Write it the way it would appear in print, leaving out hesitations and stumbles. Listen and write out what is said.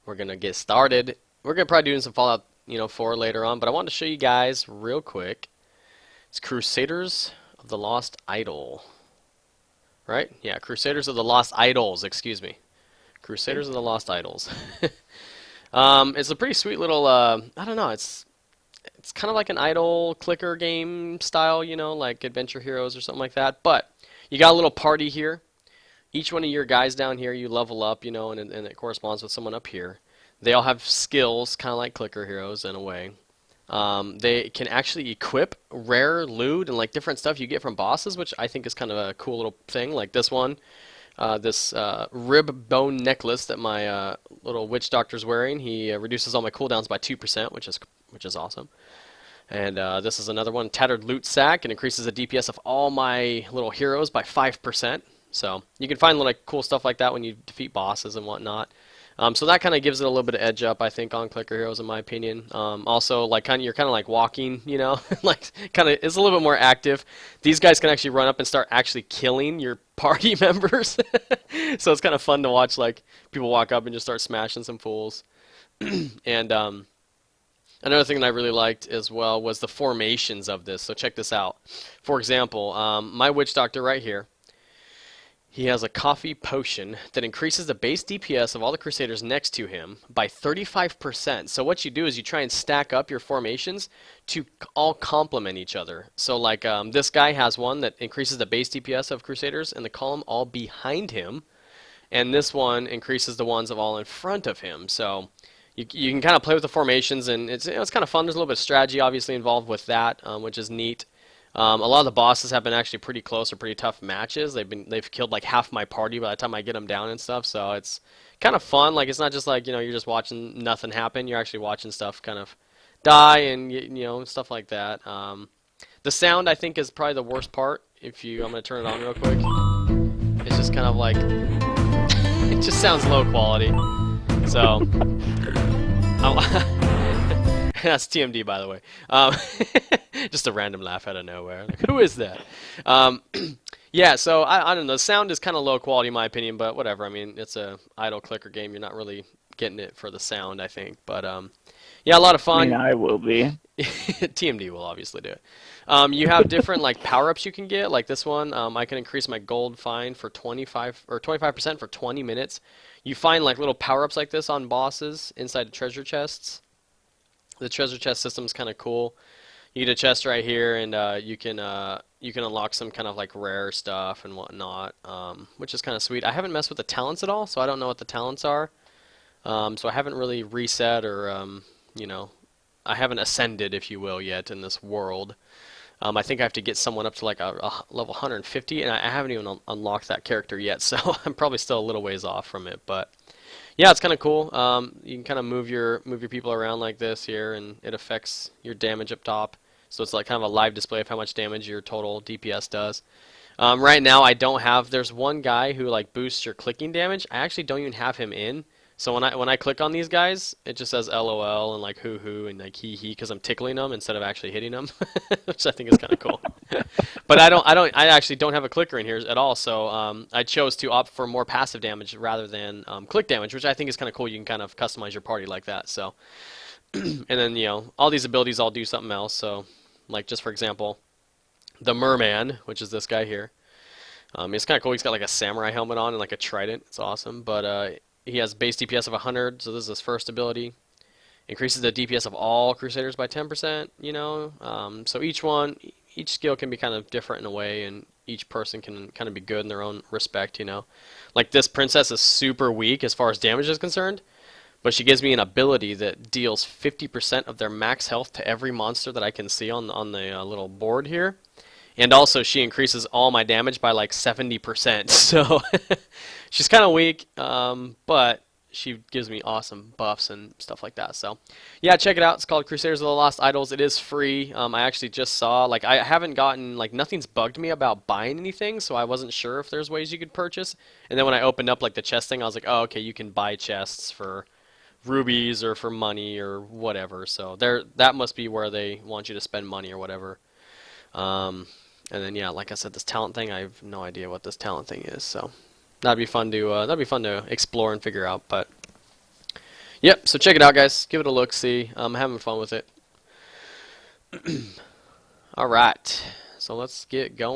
We're gonna get started. We're gonna probably do some Fallout, 4 later on, but I wanted to show you guys real quick. It's Crusaders of the Lost Idol, right? Yeah, Crusaders of the Lost Idols. Excuse me, Crusaders of the Lost Idols. It's a pretty sweet little. I don't know. It's kind of like an idle clicker game style, like Adventure Heroes or something like that. But you got a little party here. Each one of your guys down here, you level up, and it corresponds with someone up here. They all have skills, kind of like clicker heroes in a way. They can actually equip rare loot and like different stuff you get from bosses, which I think is kind of a cool little thing. Like this one, this rib bone necklace that my little witch doctor's wearing. He reduces all my cooldowns by 2%, which is awesome. And this is another one, tattered loot sack, and increases the DPS of all my little heroes by 5%. So you can find like cool stuff like that when you defeat bosses and whatnot. So that kind of gives it a little bit of edge up, I think, on clicker heroes in my opinion. Also, like you're kind of like walking, like kind of it's a little bit more active. These guys can actually run up and start actually killing your party members. So it's kind of fun to watch, like people walk up and just start smashing some fools. And another thing that I really liked as well was the formations of this. So check this out. For example, my witch doctor right here. He has a coffee potion that increases the base DPS of all the Crusaders next to him by 35%. So what you do is you try and stack up your formations to all complement each other. So like this guy has one that increases the base DPS of Crusaders in the column all behind him. And this one increases the ones of all in front of him. So you can kind of play with the formations, and it's kind of fun. There's a little bit of strategy obviously involved with that, which is neat. A lot of the bosses have been actually pretty close or pretty tough matches. They've killed like half my party by the time I get them down and stuff. So it's kind of fun. Like it's not just like you're just watching nothing happen. You're actually watching stuff kind of die and stuff like that. The sound I think is probably the worst part. I'm gonna turn it on real quick. It's just kind of like it just sounds low quality. So that's TMD, by the way. Just a random laugh out of nowhere. Like, who is that? Yeah, so I don't know. The sound is kind of low quality in my opinion, but whatever. I mean, it's a idle clicker game. You're not really getting it for the sound, I think. But yeah, a lot of I fun. mean, I will be. TMD will obviously do it. You have different like power-ups you can get. Like this one, I can increase my gold find for 25% for 20 minutes. You find like little power-ups like this on bosses inside the treasure chests. The treasure chest system is kind of cool. You get a chest right here, and you can unlock some kind of like rare stuff and whatnot, which is kind of sweet. I haven't messed with the talents at all, so I don't know what the talents are. So I haven't really reset or I haven't ascended, if you will, yet in this world. I think I have to get someone up to like a level 150, and I haven't even unlocked that character yet, so I'm probably still a little ways off from it, but. Yeah, it's kind of cool. You can kind of move your people around like this here, and it affects your damage up top. So it's like kind of a live display of how much damage your total DPS does. Right now, I don't have. There's one guy who like boosts your clicking damage. I actually don't even have him in. So when I click on these guys, it just says LOL and like hoo and like hee because I'm tickling them instead of actually hitting them, which I think is kind of cool. But I actually don't have a clicker in here at all. So I chose to opt for more passive damage rather than click damage, which I think is kind of cool. You can kind of customize your party like that. So and then all these abilities all do something else. So like just for example, the merman, which is this guy here. It's kind of cool. He's got like a samurai helmet on and like a trident. It's awesome. But he has base DPS of 100, so this is his first ability. Increases the DPS of all Crusaders by 10%, so each skill can be kind of different in a way, and each person can kind of be good in their own respect, Like this princess is super weak as far as damage is concerned, but she gives me an ability that deals 50% of their max health to every monster that I can see on the little board here. And also, she increases all my damage by like 70%. So she's kind of weak, but she gives me awesome buffs and stuff like that. So yeah, check it out. It's called Crusaders of the Lost Idols. It is free. I actually just saw, like, I haven't gotten, like, nothing's bugged me about buying anything, so I wasn't sure if there's ways you could purchase. And then when I opened up, like, the chest thing, I was like, oh, okay, you can buy chests for rubies or for money or whatever. So that must be where they want you to spend money or whatever. And then yeah, like I said, this talent thing, I have no idea what this talent thing is, so that'd be fun to explore and figure out. But Yep. So check it out, guys. Give it a look. See. I'm having fun with it. All right. So let's get going.